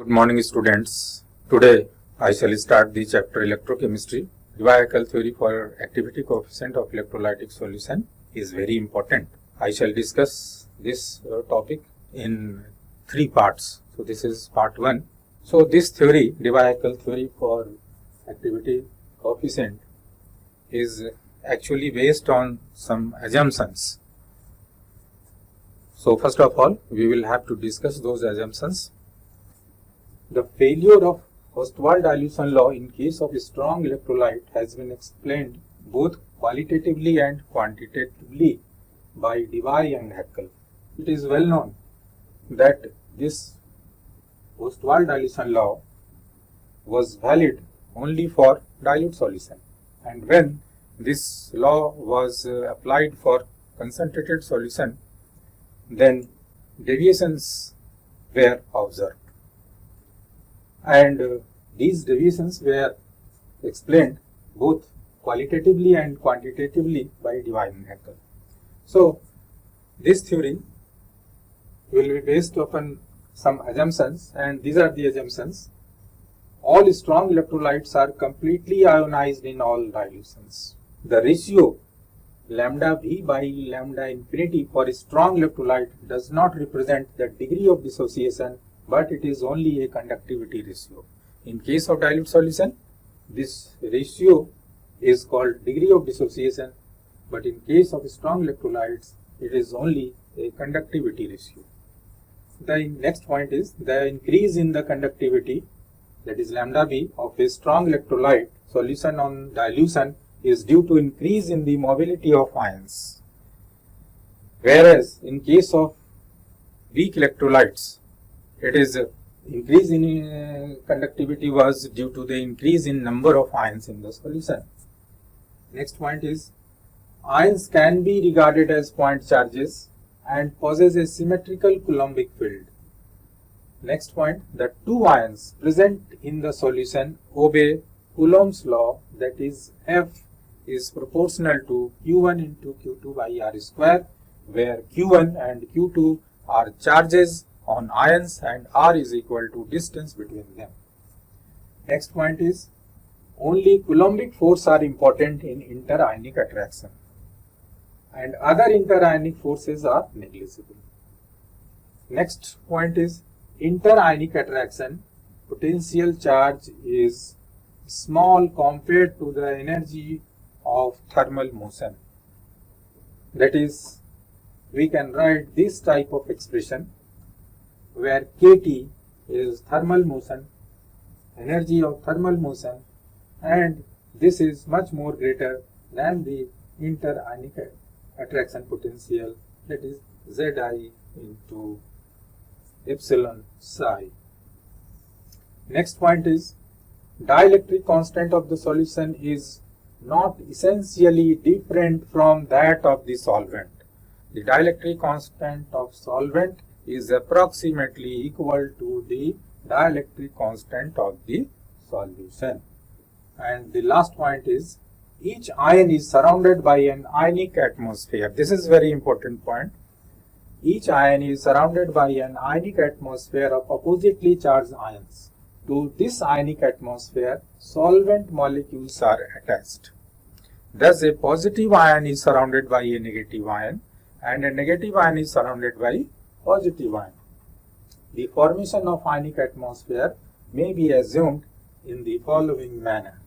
Good morning, students. Today I shall start the chapter Electrochemistry. Revival theory for activity coefficient of electrolytic solution is very important. I shall discuss this topic in 3 parts. So this is part 1. So this theory, Revival theory for activity coefficient, is actually based on some assumptions. So first of all, we will have to discuss those assumptions. The failure of Ostwald dilution law in case of a strong electrolyte has been explained both qualitatively and quantitatively by Debye and Haeckel. It is well known that this Ostwald dilution law was valid only for dilute solution, and when this law was applied for concentrated solution, then deviations were observed. And these deviations were explained both qualitatively and quantitatively by Debye and Haeckel. So this theory will be based upon some assumptions, and these are the assumptions. All strong electrolytes are completely ionized in all dilutions. The ratio lambda V by lambda infinity for a strong electrolyte does not represent the degree of dissociation, but it is only a conductivity ratio. In case of dilute solution, this ratio is called degree of dissociation, but in case of strong electrolytes, it is only a conductivity ratio. The next point is the increase in the conductivity, that is lambda V, of a strong electrolyte solution on dilution is due to increase in the mobility of ions. Whereas in case of weak electrolytes, it is increase in conductivity was due to the increase in number of ions in the solution. Next point is ions can be regarded as point charges and possess a symmetrical Coulombic field. Next point, the two ions present in the solution obey Coulomb's law, that is F is proportional to Q1 into Q2 by R square, where Q1 and Q2 are charges on ions and R is equal to distance between them. Next point is only Coulombic force are important in interionic attraction and other interionic forces are negligible. Next point is interionic attraction potential charge is small compared to the energy of thermal motion. That is, we can write this type of expression where kT is thermal motion, energy of thermal motion, and this is much more greater than the interionic attraction potential, that is Zi into epsilon psi. Next point is dielectric constant of the solution is not essentially different from that of the solvent. The dielectric constant of solvent is approximately equal to the dielectric constant of the solution. And the last point is each ion is surrounded by an ionic atmosphere. This is very important point. Each ion is surrounded by an ionic atmosphere of oppositely charged ions. To this ionic atmosphere, solvent molecules are attached. Thus, a positive ion is surrounded by a negative ion and a negative ion is surrounded by positive ion. The formation of ionic atmosphere may be assumed in the following manner.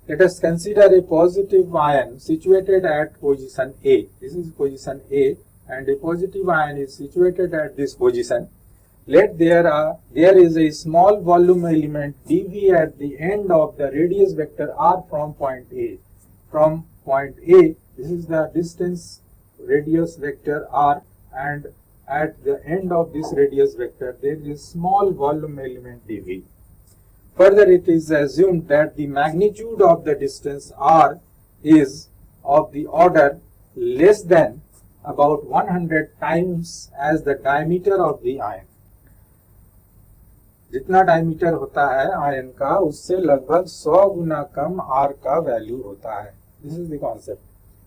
Let us consider a positive ion situated at position A. This is position A, and a positive ion is situated at this position. Let there is a small volume element dV at the end of the radius vector R from point A. From point A, this is the distance radius vector R, and at the end of this radius vector there is a small volume element dV. Further, it is assumed that the magnitude of the distance R is of the order less than about 100 times as the diameter of the ion. जितना diameter होता है ion का उससे लगभग 100 गुना कम R का value होता है. This is the concept.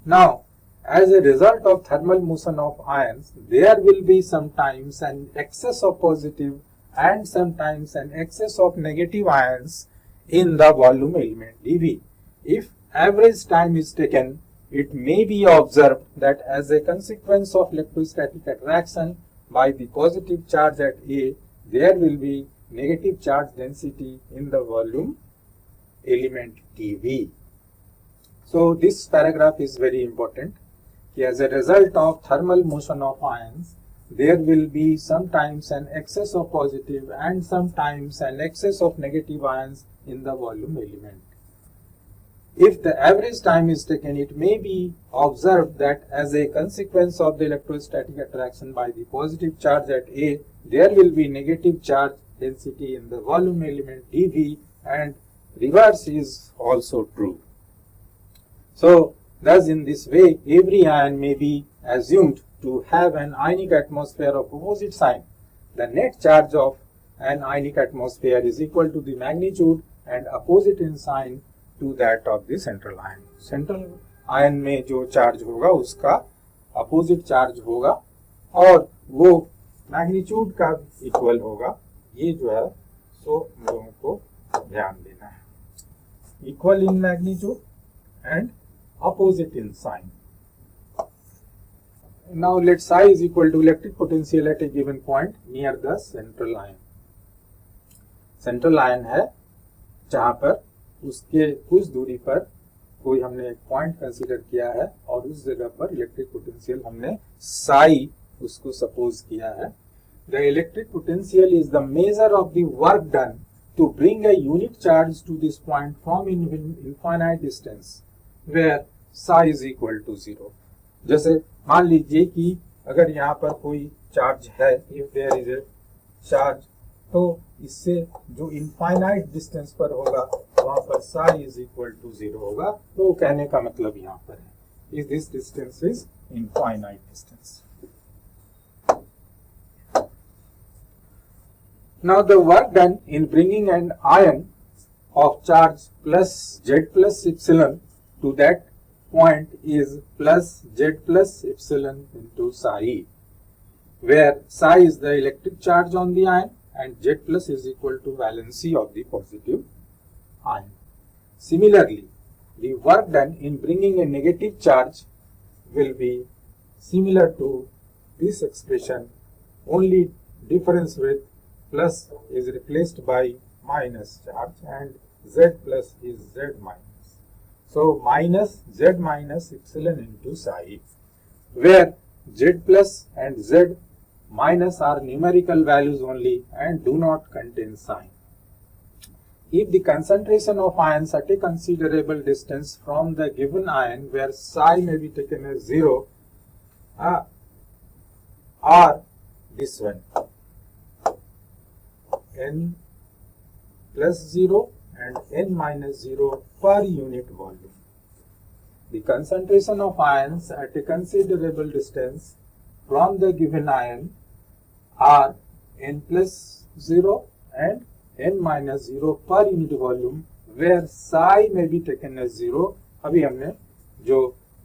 Now, as a result of thermal motion of ions, there will be sometimes an excess of positive and sometimes an excess of negative ions in the volume element dV. If average time is taken, it may be observed that as a consequence of electrostatic attraction by the positive charge at A, there will be negative charge density in the volume element dV. So this paragraph is very important. As a result of thermal motion of ions, there will be sometimes an excess of positive and sometimes an excess of negative ions in the volume element. If the average time is taken, it may be observed that as a consequence of the electrostatic attraction by the positive charge at A, there will be negative charge density in the volume element dV, and reverse is also true. So, thus in this way, every ion may be assumed to have an ionic atmosphere of opposite sign. The net charge of an ionic atmosphere is equal to the magnitude and opposite in sign to that of the central ion. Central ion में जो charge होगा उसका opposite charge होगा और वो magnitude का equal होगा. ये जो है सो लोगों को ध्यान देना है. Equal in magnitude and opposite in sign. Now let psi is equal to electric potential at a given point near the central ion. Central ion है जहाँ पर उसके कुछ दूरी पर कोई हमने एक पॉइंट कंसीडर किया है और उस जगह पर इलेक्ट्रिक पोटेंशियल हमने psi उसको सपोज किया है. The electric potential is the measure of the work done to bring a unit charge to this point from infinite distance where psi is equal to 0. जैसे मान लीजिए कि अगर यहाँ पर कोई चार्ज है, if there is a charge, तो इससे जो इनफाइनाइट डिस्टेंस पर होगा वहां पर psi is equal to 0 होगा. तो कहने का मतलब यहाँ पर है is this distance is infinite distance. Now the work done in bringing an ion of charge plus Z plus epsilon to that point is plus Z plus epsilon into psi, where psi is the electric charge on the ion and Z plus is equal to valency of the positive ion. Similarly, the work done in bringing a negative charge will be similar to this expression, only difference with plus is replaced by minus charge and Z plus is Z minus. So minus Z minus epsilon into psi, where Z plus and Z minus are numerical values only and do not contain sign. If the concentration of ions at a considerable distance from the given ion where psi may be taken as 0 are this one, n plus 0 and n minus 0 per unit volume. The concentration of ions at a considerable distance from the given ion are n plus 0 and n minus 0 per unit volume, where psi may be taken as 0. अभी हमने जो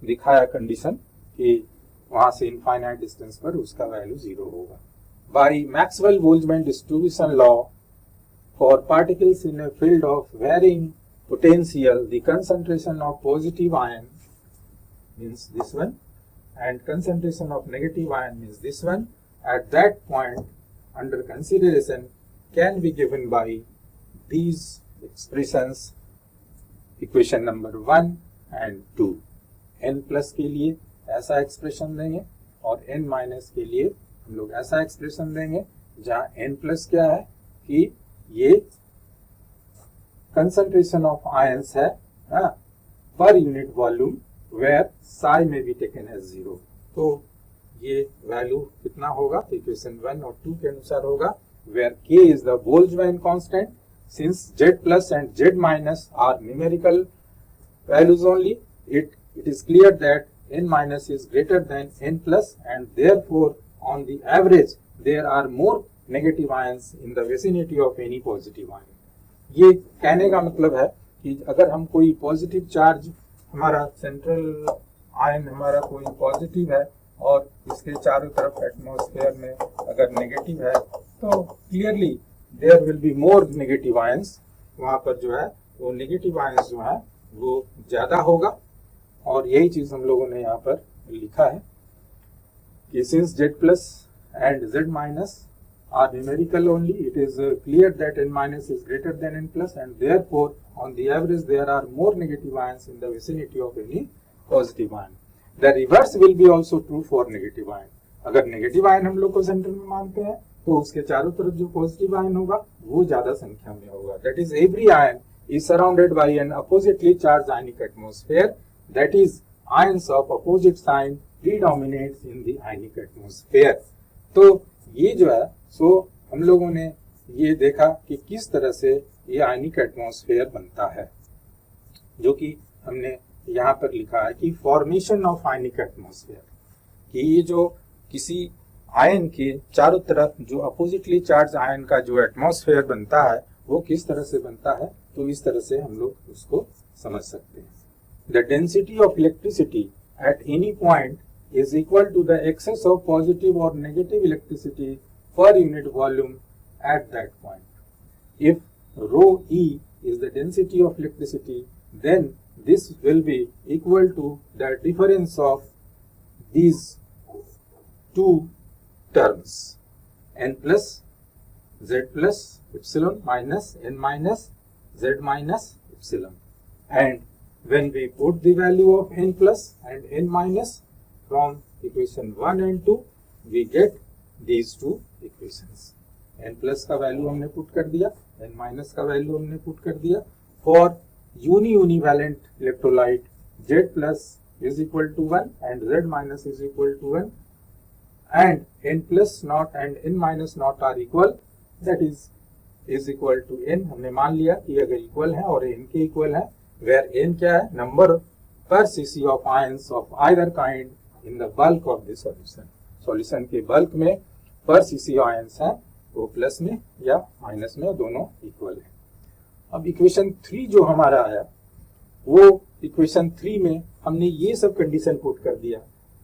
दिखाया condition कि वहां से infinite distance पर उसका value 0 होगा. By Maxwell-Boltzmann distribution law, for particles in a field of varying potential, the concentration of positive ion means this one and concentration of negative ion means this one at that point under consideration can be given by these expressions, equation number 1 and 2. n plus के लिए ऐसा expression देंगे और n minus के लिए हम लोग ऐसा एक्सप्रेशन देंगे जहाँ n प्लस क्या है कि ये concentration of ions है per unit volume where psi may be taken as 0. तो ये वैल्यू कितना होगा इक्वेशन 1 और 2 के अनुसार होगा, where k is the Boltzmann constant. Since Z plus and Z minus are numerical values only, it is clear that n minus is greater than n plus and therefore on the average there are more negative ions in the vicinity of any positive ion. ये कहने का मतलब है कि अगर हम कोई positive charge, हमारा सेंट्रल आयन हमारा कोई पॉजिटिव है और इसके चारों तरफ एटमॉस्फेयर में अगर नेगेटिव है तो clearly there will be more negative ions, वहां पर जो है वो नेगेटिव आयंस जो है वो ज्यादा होगा। और यही चीज हम लोगों ने यहाँ पर लिखा है कि since Z plus and Z minus are numerical only, it is clear that n minus is greater than n plus, and therefore on the average there are more negative ions in the vicinity of any positive ion. The reverse will be also true for negative ion. अगर negative ion हम लोग को centre में मानते हैं तो उसके चारों तरफ जो पॉजिटिव आयन होगा वो ज्यादा संख्या में होगा। That is, every ion is surrounded by an oppositely charged ionic atmosphere. That is, ions of opposite sign predominates in the ionic atmosphere. तो ये जो है सो हम लोगों ने ये देखा कि किस तरह से ये आयनिक एटमॉस्फेयर बनता है, जो कि हमने यहाँ पर लिखा है कि फॉर्मेशन ऑफ आयनिक एटमॉस्फेयर, कि ये जो किसी आयन के चारों तरफ जो अपोजिटली चार्ज आयन का जो एटमॉस्फेयर बनता है वो किस तरह से बनता है, तो इस तरह से हम लोग उसको समझ सकते हैं। The density of electricity at any point is equal to the excess of positive or negative electricity per unit volume at that point. If rho E is the density of electricity, then this will be equal to the difference of these two terms, n plus Z plus epsilon minus n minus Z minus epsilon. And when we put the value of n plus and n minus from equation 1 and 2, we get these two equations. n plus का value हमने put कर दिया, n minus का value हमने put कर दिया। For univalent electrolyte Z plus is equal to 1 and Z minus is equal to 1, and n plus naught and n minus naught are equal, that is equal to n। हमने मान लिया कि अगर equal है और n के equal है, where n क्या है, number per cc of ions of either kind in the bulk of the solution। Solution के बल्क में पर सीसी आयंस हैं वो प्लस में या माइनस में, दोनों इक्वल है। अब इक्वेशन 3 जो हमारा है वो इक्वेशन 3 में हमने ये सब कंडीशन पुट कर दिया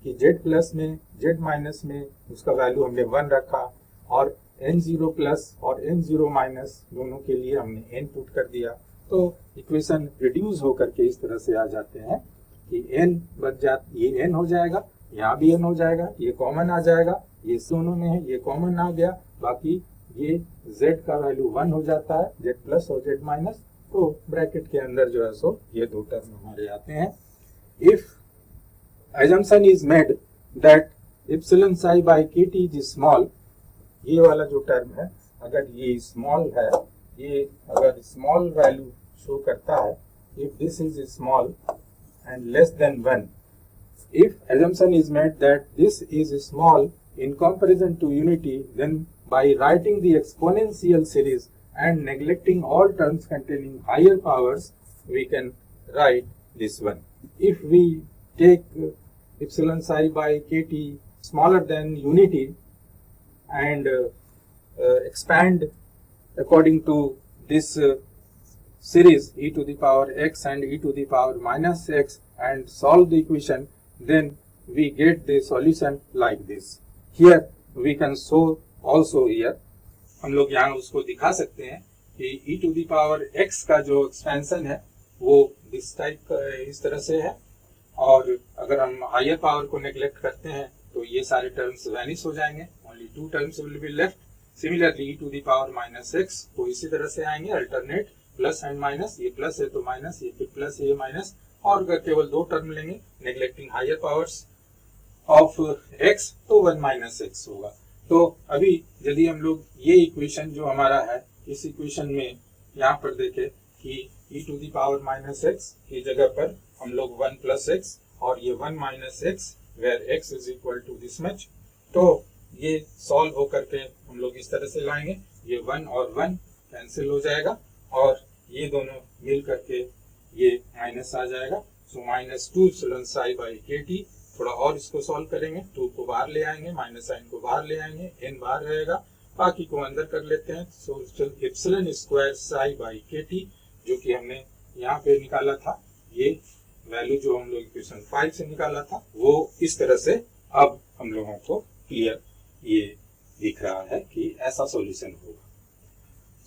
कि Z प्लस में Z माइनस में उसका वैल्यू हमने 1 रखा, और N0 प्लस और N0 माइनस दोनों के लिए हमने n पुट कर दिया। तो इक्वेशन रिड्यूस होकर के इस तरह से आ जाते हैं कि n बच ये n हो जाएगा, यहाँ भी n हो जाएगा, ये कॉमन आ जाएगा, ये दोनों में है, ये कॉमन आ गया, बाकी ये z का वैल्यू 1 हो जाता है, z प्लस और z माइनस। तो ब्रैकेट के अंदर जो है सो ये दो टर्म हमारे आते हैं। If assumption is made that epsilon psi by kt is small, ये वाला जो टर्म है अगर ये स्मॉल है, ये अगर स्मॉल वैल्यू शो करता है, if this is small and less than 1, if assumption is made that this is small in comparison to unity, then by writing the exponential series and neglecting all terms containing higher powers, we can write this one. If we take epsilon psi by kt smaller than unity and expand according to this series e to the power x and e to the power minus x and solve the equation, then we get the solution like this. Here we can show also here, हम लोग यहाँ उसको दिखा सकते हैं कि e to the power x का जो एक्सपेंशन है वो दिस टाइप इस तरह से है, और अगर हम हायर पावर को नेग्लेक्ट करते हैं तो ये सारे टर्म्स वैनिश हो जाएंगे, only 2 terms will be left. Similarly e to the power minus x को इसी तरह से आएंगे, अल्टरनेट प्लस एंड माइनस, ये प्लस है तो माइनस, ये फिर प्लस है ये माइनस, और अगर केवल 2 टर्म लेंगे neglecting higher powers of x तो 1 माइनस x होगा। तो अभी यदि हम लोग ये इक्वेशन जो हमारा है इस इक्वेशन में यहाँ पर देखें कि e to the power minus x की जगह पर हम लोग 1 प्लस x और ये 1 minus x where x is equal to this much, तो ये सॉल्व होकर के हम लोग इस तरह से लाएंगे, ये 1 और 1 कैंसिल हो जाएगा और ये दोनों मिल करके ये माइनस आ जाएगा। So minus 2 epsilon psi by kt, थोड़ा और इसको सॉल्व करेंगे, 2 को बाहर ले आएंगे, माइनस साइन को बाहर ले आएंगे, n बाहर रहेगा, बाकी को अंदर कर लेते हैं। So epsilon square psi by kt जो कि हमने यहाँ पे निकाला था, ये वैल्यू जो हम लोग इक्वेशन 5 से निकाला था वो इस तरह से अब हम लोगों को क्लियर ये दिख रहा है कि ऐसा सॉल्यूशन होगा।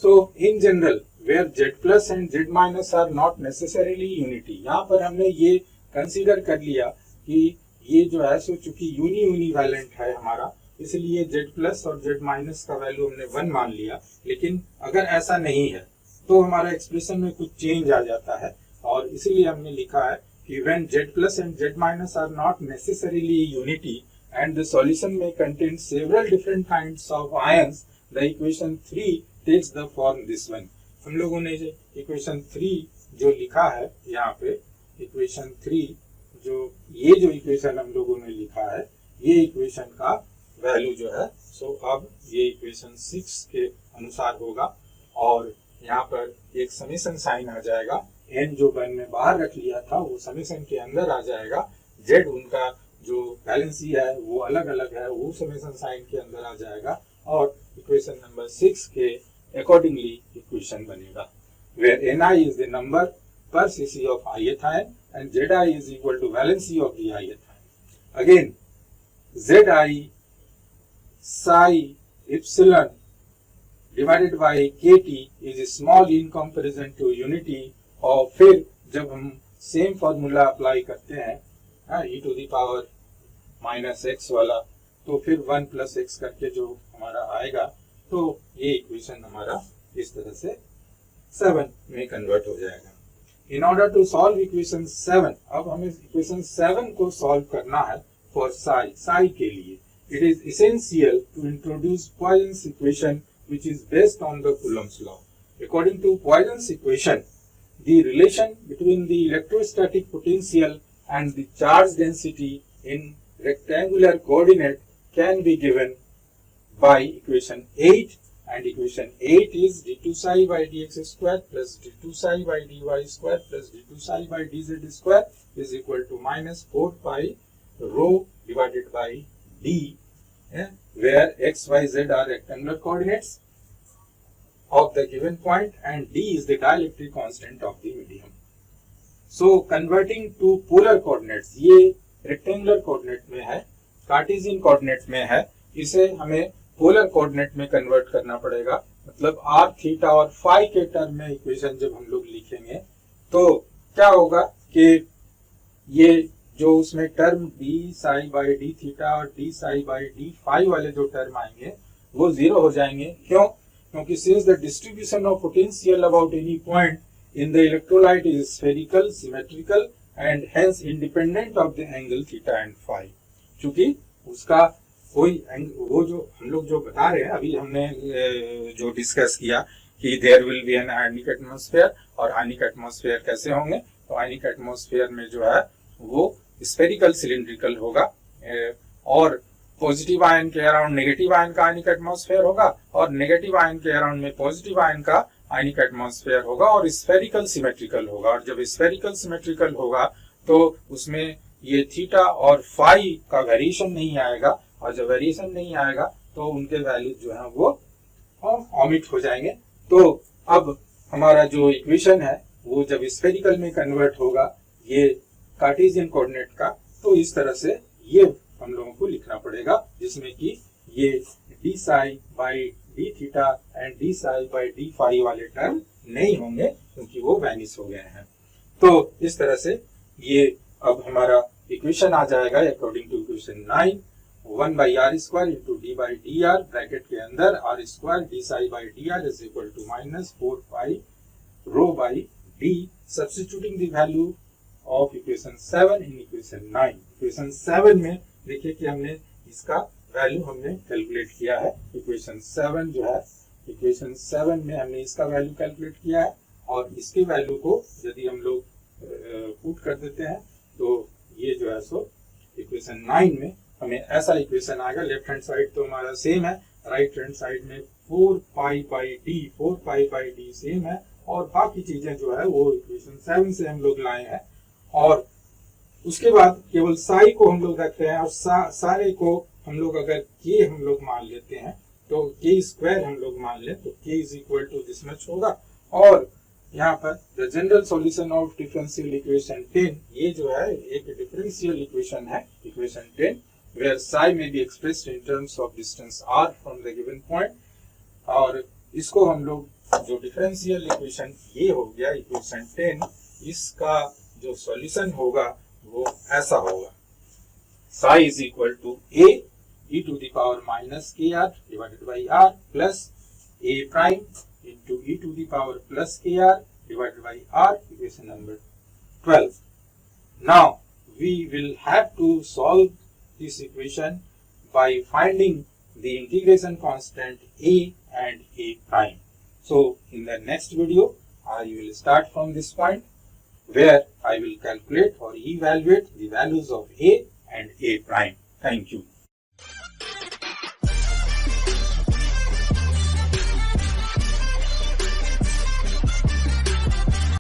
So in general where z plus and z minus are not necessarily unity, यहाँ पर हमने ये कंसीडर कर लिया कि ये जो है सो चूंकि यूनिवैलेंट है हमारा, इसलिए z प्लस और z माइनस का वैल्यू हमने 1 मान लिया। लेकिन अगर ऐसा नहीं है तो हमारा एक्सप्रेशन में कुछ चेंज आ जाता है, और इसीलिए हमने लिखा है कि when z plus and z minus are not necessarily unity and the solution may contain several different kinds of ions, the equation 3 takes the form this one। हम लोगों ने जो इक्वेशन 3 जो लिखा है यहाँ पे, इक्वेशन 3 जो ये जो इक्वेशन हम लोगों ने लिखा है, ये इक्वेशन का वैल्यू जो है सो अब ये इक्वेशन 6 के अनुसार होगा, और यहाँ पर एक समेशन साइन आ जाएगा। n जो वन में बाहर रख लिया था वो समेशन के अंदर आ जाएगा, z उनका जो वैलेंसी है वो अलग अलग है, वो समेशन साइन के अंदर आ जाएगा, और इक्वेशन नंबर 6 के अकॉर्डिंगली इक्वेशन बनेगा where ni is the number per cc of ith ion and zi is equal to valency of the ith ion। Again zi psi epsilon divided by kt is small in comparison to unity, और फिर जब हम same formula apply करते हैं e to the power minus x वाला, तो फिर 1 plus x करके जो हमारा आएगा, तो ये इक्वेशन हमारा इस तरह से 7 में कन्वर्ट हो जाएगा। In order to solve equation 7, अब हमें इक्वेशन 7 को सॉल्व करना है फॉर साई के लिए। It is essential to introduce Poisson's equation which is based on the Coulomb's law। According to Poisson's equation, the relation between the electrostatic potential and the charge density in rectangular coordinate can be given by equation 8, and equation 8 is d2 psi by dx square plus d2 psi by dy square plus d2 psi by dz square is equal to minus 4 pi rho divided by d, where x, y, z are rectangular coordinates of the given point and d is the dielectric constant of the medium। So converting to polar coordinates, ये rectangular coordinate में है, Cartesian coordinate में है, इसे हमें polar coordinate में convert करना पड़ेगा। मतलब r, थीटा और फाई के टर्म में इक्वेशन जब हम लोग लिखेंगे तो क्या होगा कि ये जो उसमें term d psi by d theta और d psi by d phi वाले जो टर्म आएंगे वो जीरो हो जाएंगे। क्यों? क्योंकि since the distribution of potential about any point in the electrolyte is spherical, symmetrical and hence independent of the angle theta and phi। चूंकि उसका कोई वो जो हम लोग जो बता रहे हैं, अभी हमने जो डिस्कस किया कि there will be an ionic atmosphere, और आयनिक एटमॉस्फेयर कैसे होंगे, तो आयनिक एटमॉस्फेयर में जो है वो स्फेरिकल सिलिंड्रिकल होगा, और पॉजिटिव आयन के अराउंड नेगेटिव आयन का आयनिक एटमॉस्फेयर होगा, और नेगेटिव आयन के अराउंड में पॉजिटिव आयन का आयनिक एटमॉस्फेयर होगा, और स्फेरिकल सिमेट्रिकल होगा। और जब स्फेरिकल सिमेट्रिकल होगा तो उसमें ये थीटा और फाई का वेरिएशन नहीं आएगा, और जब वेरिएशन नहीं आएगा तो उनके वैल्यू जो है वो ऑमिट हो जाएंगे। तो अब हमारा जो इक्वेशन है वो जब स्फेरिकल में कन्वर्ट होगा ये कार्टेशियन कोऑर्डिनेट का, तो इस तरह से ये हम लोगों को लिखना पड़ेगा, जिसमें कि ये d psi by d theta and d psi by d phi वाले टर्म नहीं होंगे क्योंकि वो वैनिश हो गए हैं। तो इस तरह से ये अब हमारा इक्वेशन आ जाएगा according to equation 9, 1 by r square into d by dr bracket के अंदर r square d psi by dr is equal to minus 4 pi rho by d, substituting the value of equation 7 in equation 9। Equation 7 में देखिए कि हमने इसका value हमने calculate किया है। इक्वेशन 7 जो है, इक्वेशन 7 में हमने इसका वैल्यू कैलकुलेट किया है, और इसके वैल्यू को यदि हम लोग पुट कर देते हैं तो ये जो है सो इक्वेशन 9 में हमें ऐसा इक्वेशन आएगा। लेफ्ट हैंड साइड तो हमारा सेम है, राइट हैंड साइड में 4 पाई बाई डी सेम है, और बाकी चीजें जो है वो इक्वेशन 7 से हम लोग लाए हैं। और उसके बाद केवल साई को हम लोग रखते हैं, और सारे को हम लोग अगर के हम लोग मान लेते हैं तो के स्क्वायर हम लोग मान लें तो k is equal to this much होगा। और यहाँ पर the general solution of differential equation 10, ये जो है एक डिफरेंशियल इक्वेशन है, equation 10, where psi may be expressed in terms of distance r from the given point और इसको हम लोग जो डिफरेंशियल इक्वेशन ये हो गया इक्वेशन 10, इसका जो सॉल्यूशन होगा वो ऐसा होगा, psi is equal to a e to the power minus kr divided by r plus a prime into e to the power plus kr divided by r, equation number 12. Now we will have to solve this equation by finding the integration constant a and a prime. So in the next video I will start from this point where I will calculate or evaluate the values of a and a prime. Thank you.